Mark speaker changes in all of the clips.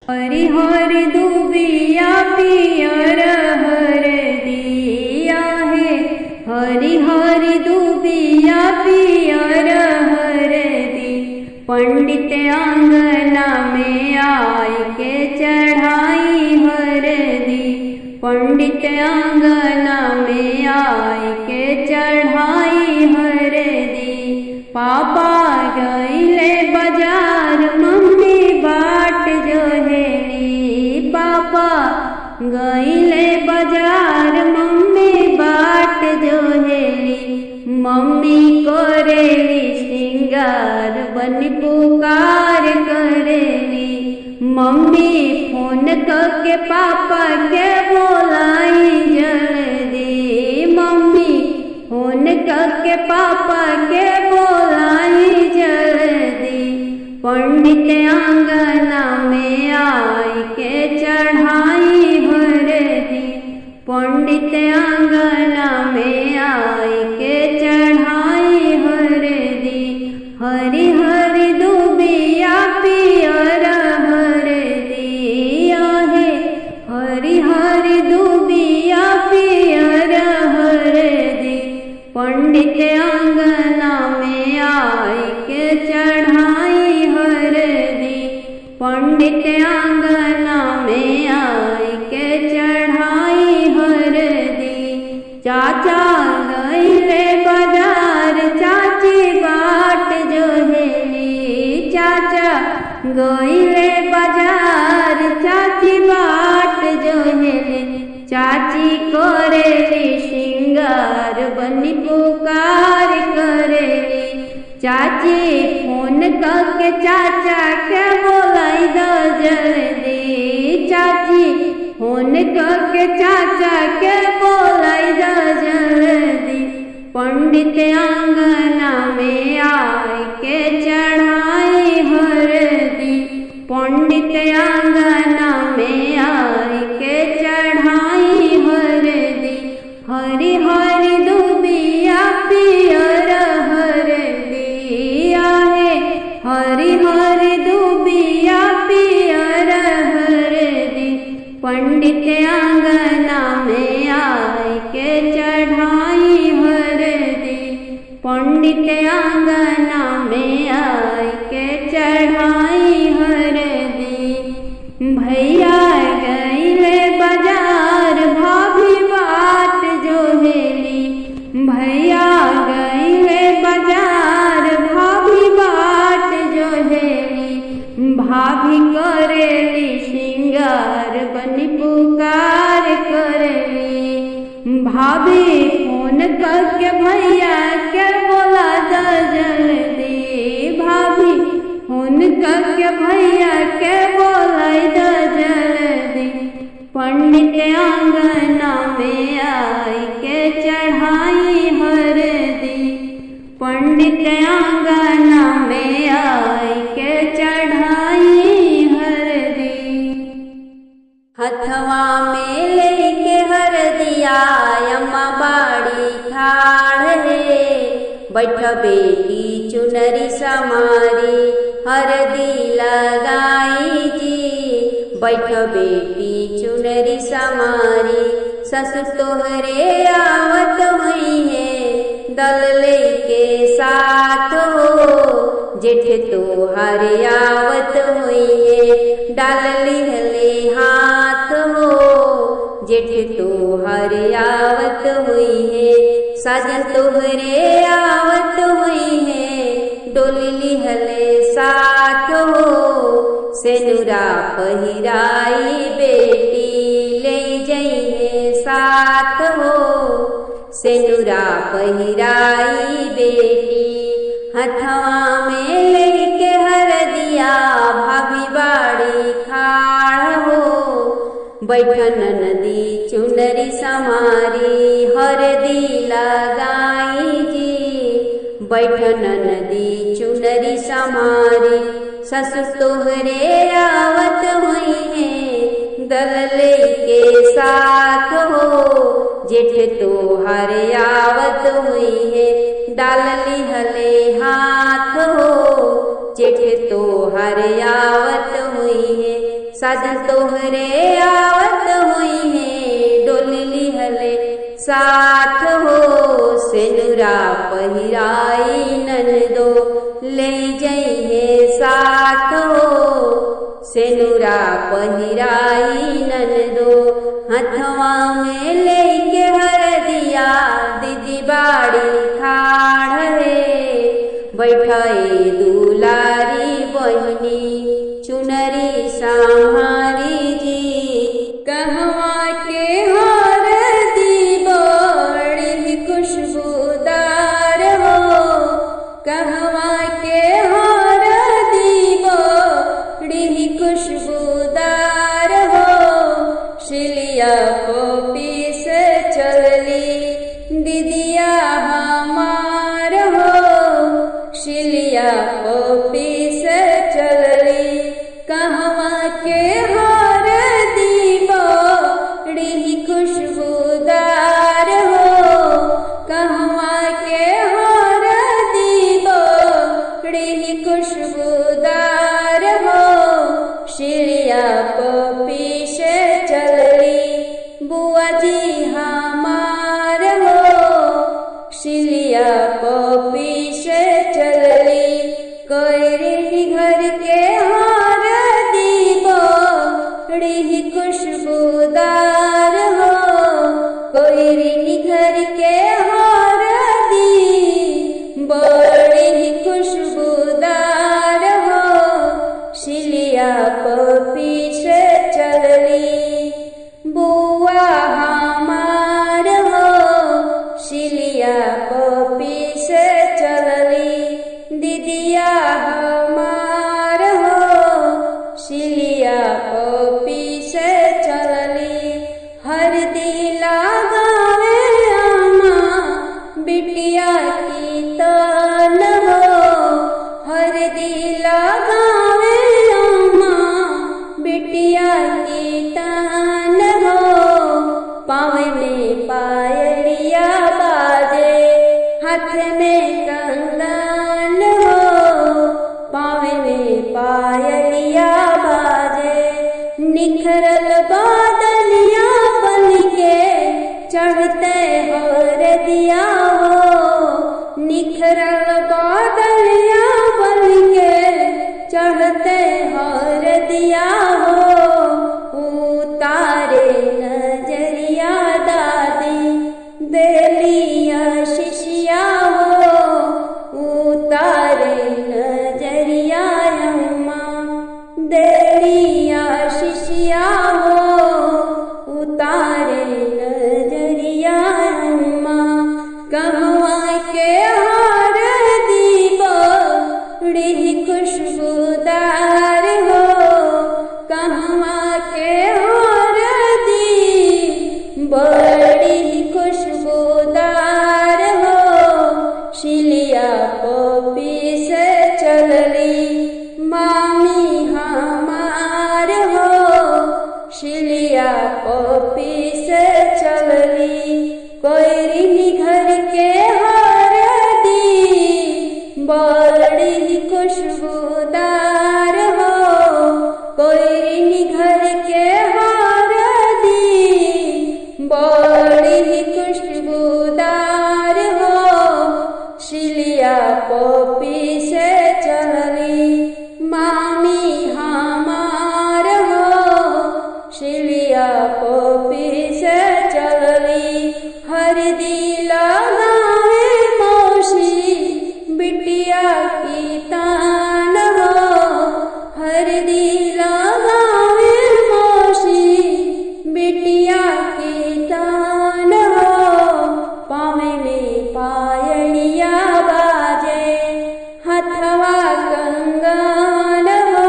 Speaker 1: हरि हरि दुबिया पियर हरदिया है। हरि हरि दुबिया पियर हरदी। पंडित आंगना में आय के चढ़ाई हरदी। पंडित आंगना में आय के चढ़ाई हरदी। पापा गईले बाजार मम्मी बाट जोहेली। पापा गईले बाजार मम्मी बाट जोहेली। मम्मी करेली श्रृंगार बनी पुकार करेली। मम्मी फोन करके पापा के बोलाई जल्दी। मम्मी फोन करके पापा के बोलाई जल्दी। पंडित आंगना में आय के चढ़ाई हरदी। पंडित आंगना में आय के चढ़ाई हरदी। हरि हरि दुबिया पियर हरदिया है। हरि हरि दुबिया पियर हरदी। पंडित आंगना में आय के चढ़ाई हरदी। पंडित आंगना में आय के चढ़ाई हरदी। चाचा गईले बाजार चाची बाट जोहेली। चाचा गईले बाजार चाची बाट जोहेली। चाची करेली श्रृंगार बनी पुकार करेली। चाची फोन करके चाचा के बोलाई द जल्दी। चाची फोन करके चाचा के बोलाई द जल्दी। पंडित आंगना में आय के चढ़ाई हरदी। पंडित आंगना में आय के चढ़ाई हरदी। हरि हरि दुबिया पियर हरदिया है। हरि हरि दुबिया पियर हरदी। पंडित आंगना में आय के चढ़ाई हरदी। पंडित आंगना में आय के चढ़ाई हरदी। भैया गईले बाजार भाभी बाट जोहेली। भैया गईले बाजार भाभी बाट जोहेली। भाभी करेली श्रृंगार बनी पुकार करेली। भाभी फोन करके भैया के बोला द जल्दी। भाभी फोन करके भैया के बोलाई द जल्दी। पंडित आंगना में आय के चढ़ाई हरदी। पंडित आंगना में आय के चढ़ाई हरदी। हथवा में लेके हरदिया अम्मा बाड़ी खाड़ है। बैठ बेटी चुनरी समारी हरदी लगाई जी। बैठ बेटी चुनरी समारी ससुर तोहरे आवत हुई है दल लेके साथ हो। जेठ तोहर आवत हुई है डाल लिहले हाथ हो। जेठ तोहर आवत हुई है साजन तोहरे आवत हुई है डोली लिहले साथ हो। सेनुरा पहिराई बेटी ले जइहे साथ हो। सेनुरा पहिराई बेटी हथवा में लेके हरदिया भाभी बाड़ी खाड़ हो। बैठन नदी चुनरी समारी हरदी लगाई जी। बैठन नदी चुनरी समारी ससुर तोहरे आवत हुई है दल लेके साथ हो। जेठ तोहर आवत हुई है डाल लिहले हाथ हो। जेठ तोहर आवत हुई है साधु तोहरे आवत हुई है डोली हले साथ हो सेनुरा पहिराई ननदो ले जइहे साथ हो सेनुरा पहिराई ननदो हथवा में लेके हरदिया दीदी बाड़ी ठाड़ है बैठाए दुलारी बहिनी चुनरी संहारी जी कहवा के हरदी बड़ी खुशबूदार हो कहवा के हरदी बड़ी खुशबूदार हो शिलिया पोपी से चलली दीदिया हमार हो शिलिया पोपी से चलली कहवा के हरदी बड़ी खुशबूदार हो कहवा के हरदी बड़ी खुशबूदार हो शिलिया पोपी से चलली बुआ जी हमार हो शिलिया पोपी से चलली कोयरी घर के हरदी बड़ी खुशबूदार हो कोयरी घर के हरदी बड़ी खुशबूदार हो शिलिया पोपी से चलली बुआ हमार हो शिलिया पोपी से चलली दीदिया हमार हो शिलिया पोपी से चलली हरदी लगावे अम्मा बिटिया की तान हो हरदी लगावे अम्मा बिटिया की तान हो पाँव में पायलिया बाजे हाथ में कंगन हो पाँव में पायलिया बाजे निखरल बादलिया बन के चढ़ते हरदिया हो निखरल बादलिया बन के चढ़ते हरदिया हो उतारे नजरिया दादी देलिया शिशिया हो उतारे नजरिया अम्मा देलिया शिशिया हो उतारे नजरिया अम्मा कहवा के हरदी बड़ी खुशबूदार हो कहवा के हरदी बड़ी खुशबूदार हो शिलिया पोपी से चलली मामी हमार हो शिलिया पोपी से चलली कोयरी घर के हरदी बड़ी खुशबूदार हो कोयरी घर के हरदी बड़ी खुशबूदार हो शिलिया पोपी से चलली मामी हमार हो शिलिया पोपी से चलली हरदी लगावे मौसी बिटिया की तान हो हरदी लगावे मौसी बिटिया की तान हो पाँव में पायलिया बाजे हथवा कंगन हो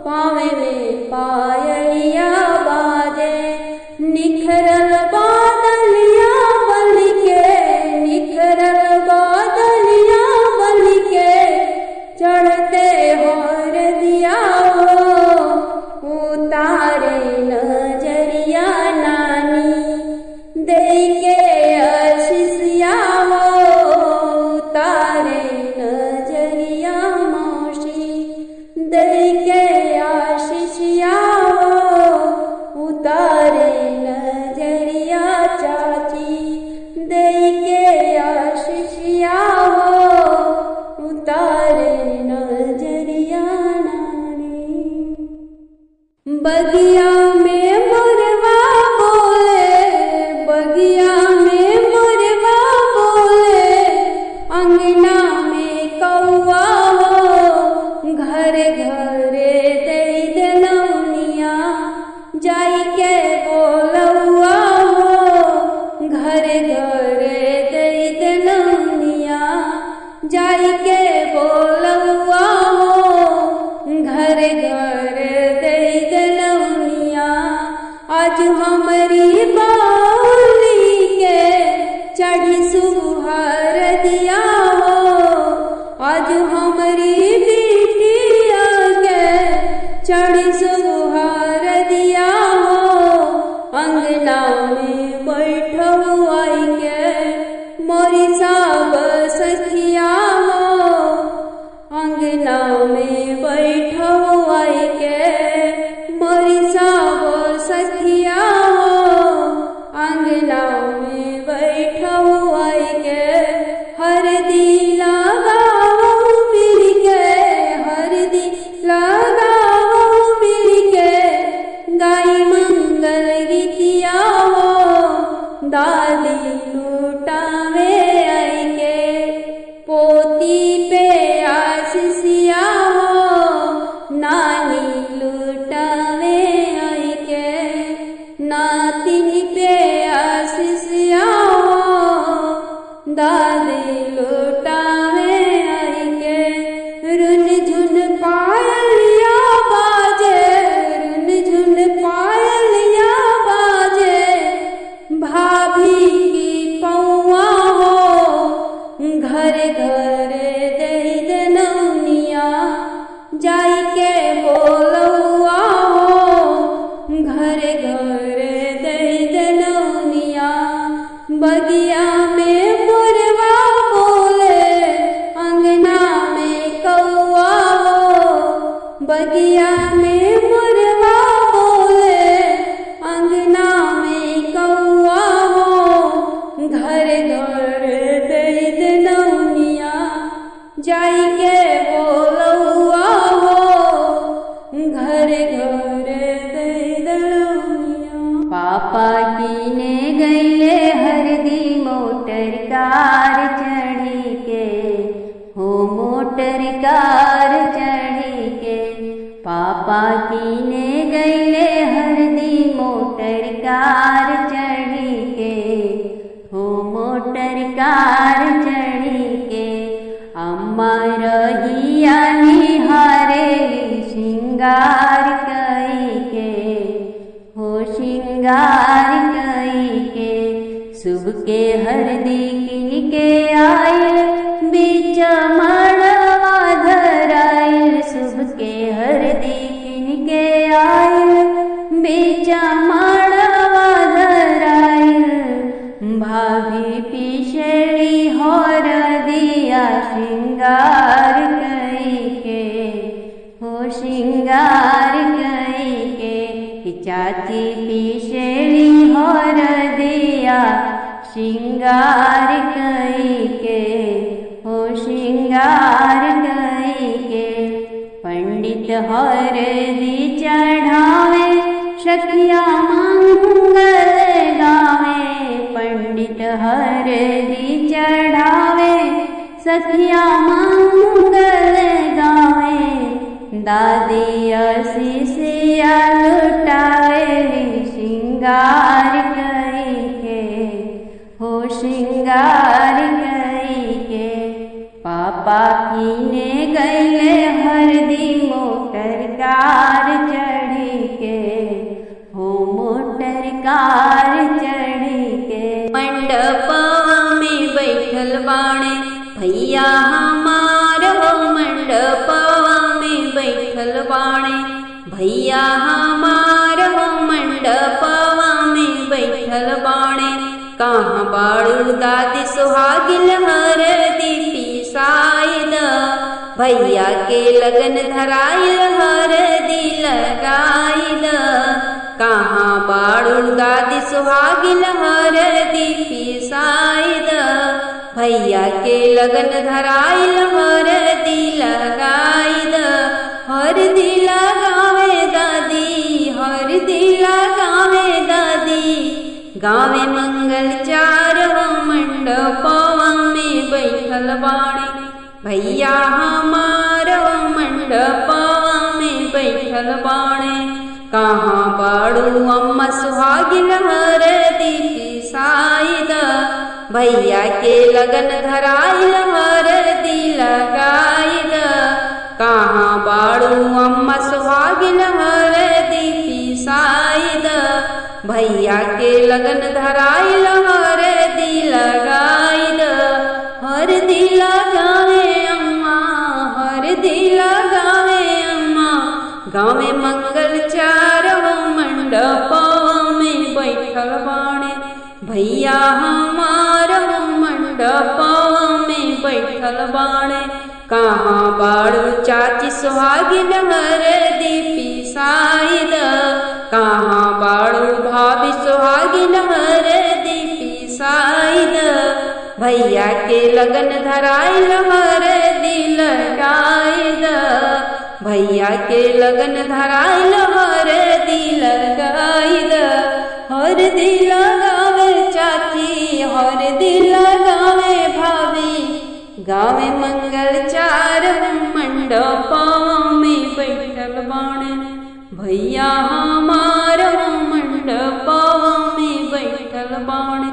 Speaker 1: पाँव में पायलिया बाजे निखरल बादलिया बन के निखरल बादलिया बन के चढ़ते हरदिया हो उतारे नजरिया नानी दे के आशीषिया हो उतारे नजरिया मौसी दे के आशीषिया बगिया में मोरवा बोले, बगिया में मोरवा बोले, अंगना में कौआ हो, घरे घरे दई देलौनिया, जाई के बोलौआ हो, घरे घरे दई देलौनिया, जाई के बोलौआ हो, घरे घरे दई देलौनिया। आज हमारी बाउली के चढ़ी सुहार दिया हो, आज हमारी बिटिया के चढ़ी सुहार दिया हो, अंगना में बैठो आई के मोरी सब सखिया हो, अंगना में बैठो आई के मोरी सब सखिया हो, अंगना में बैठो आई के हरदी लगाओ मिल के, हरदी लगाओ मिल के, गाई मंगल गीतिया हो, दादी लुटावे आई के, पोती पे आशीषिया हो, नानी लुटावे आई के, नातिन पे आशीषिया हो, दादी लुटावे आई के। रुन झुन पायलिया बाजे, रुन झुन पायलिया बाजे, भाभी की पौआ हो, घरे घरे दई देलौनिया, जाई के बोलौआ हो, घरे घरे दई देलौनिया। बगिया में मोरवा बोले, अंगना में कौआ हो, बगिया में मोरवा बोले, अंगना में कौआ हो, घरे घरे दई देलौनिया, जाई के बोलौआ हो, घरे घरे दई देलौनिया। पापा कीने गईले हरदी मोटर कार चढ़ी के, हो मोटर कार चढ़ी के, पापा कीने गईले हरदी मोटर कार चढ़ी के, हो मोटर कार चढ़ी के, अम्मा रहिया निहारेली श्रृंगार कई के, हो श्रृंगार कई के, शुभ के हरदी किन के आयल, बीच मड़वा धराइल, शुभ के हरदी किन के आयल, बीच मड़वा धराइल, भाभी पिछड़ी होर दिया श्रृंगार कई के, हो श्रृंगार कई के, चाची पिछड़ी होर दिया श्रृंगार कई के, हो श्रृंगार कई के, पंडित हरदी चढ़ावे, सखिया मंगल गावे, पंडित हरदी चढ़ावे, सखिया मंगल गावे, दादी आशीषिया लुटावेली श्रृंगार कई के, हो श्रृंगार कई के, पापा कीने गईले हरदी मोटर कार चढ़ी के, हो मोटर कार चढ़ी के। मंडपवा में बैठल बाणे भैया हमार हो, मंडपवा में बैठल बाणे भैया हमार हो, मंडपवा में बैठल बाणे, कहाँ बाड़ू दादी सुहागिन हरदी पिसाइल, भैया के लगन धराइल हरदी लगाइल, कहाँ बाड़ू दादी सुहागिन हरदी पिसाइल, भैया के लगन धराइल हरदी लगाइल, हरदी लगावे दादी गावे मंगल चारवा मंडपवा में बैठल बाणे भैया हमारा मंडपवा में बैठल बाणे। कहाँ बाड़ू अम्मा सुहागिन हरदी पिसाइद भैया के लगन धराइल हरदी लगाइद। कहाँ बाड़ू अम्मा सुहागिन हरदी पिसाइद भैया के लगन धराइल हरदी लगाइद। हरदी लगावे अम्मा हरदी लगावे अम्मा गावे मंगल चारवा मंडपवा में बैठल बाणे भैया हमारा मंडपवा में बैठल बाणे। कहाँ बाड़ू चाची सुहागिन हरदी पिसाइद कहाँ बाड़ू भाभी सुहागिन हरदी पिसाइद भैया के लगन धराइल हरदी लगाइद। भैया के लगन धराइल हरदी लगाइद। हरदी लगावे चाची हरदी लगावे भाभी गावे मंगल चारवा मंडपवा में बैठल बाणे भैया हमारा मंडपवा में बैठल बाणे।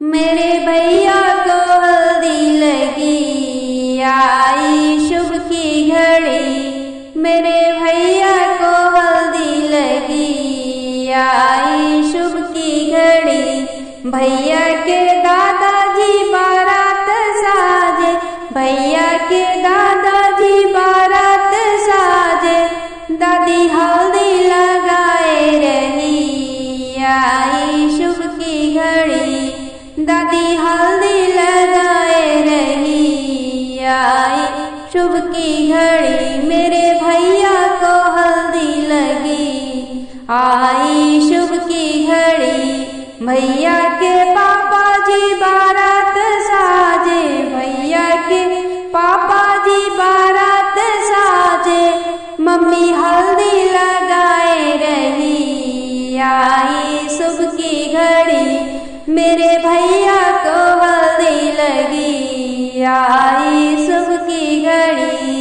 Speaker 1: मेरे भैया को हल्दी लगी आई शुभ की घड़ी मेरे भैया को हल्दी लगी आई शुभ की घड़ी। भैया के दादाजी बारात साजे भैया के दादाजी बारात साजे दादी हल्दी लगाए रही आई शुभ की घड़ी। दादी हल्दी लगाए रही आई शुभ की घड़ी। मेरे भैया को हल्दी लगी आई शुभ की घड़ी। भैया के पापा जी बारात साजे भैया के पापा जी बारात साजे मम्मी हल्दी लगाए रही आई शुभ की घड़ी। मेरे भैया को हल्दी लगी आई शुभ की घड़ी।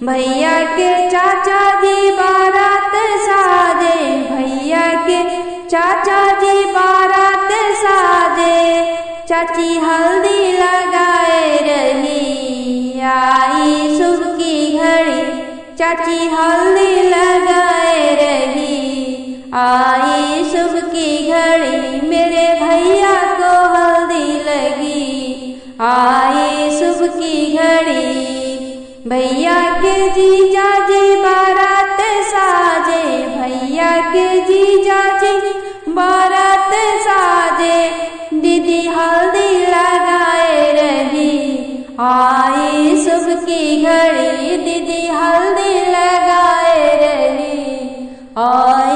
Speaker 1: भैया के चाचा जी बारात साजे भैया के चाचा जी बारात साजे चाची हल्दी लगाए रही आई शुभ की घड़ी। चाची हल्दी लगाए रही आई शुभ की घड़ी। मेरे भैया को हल्दी लगी आई शुभ की घड़ी। भैया के जीजा जी बारात साजे भैया के जीजा जी बारात साजे दीदी हल्दी लगाए रही आई शुभ की घड़ी। दीदी हल्दी लगाए रही आई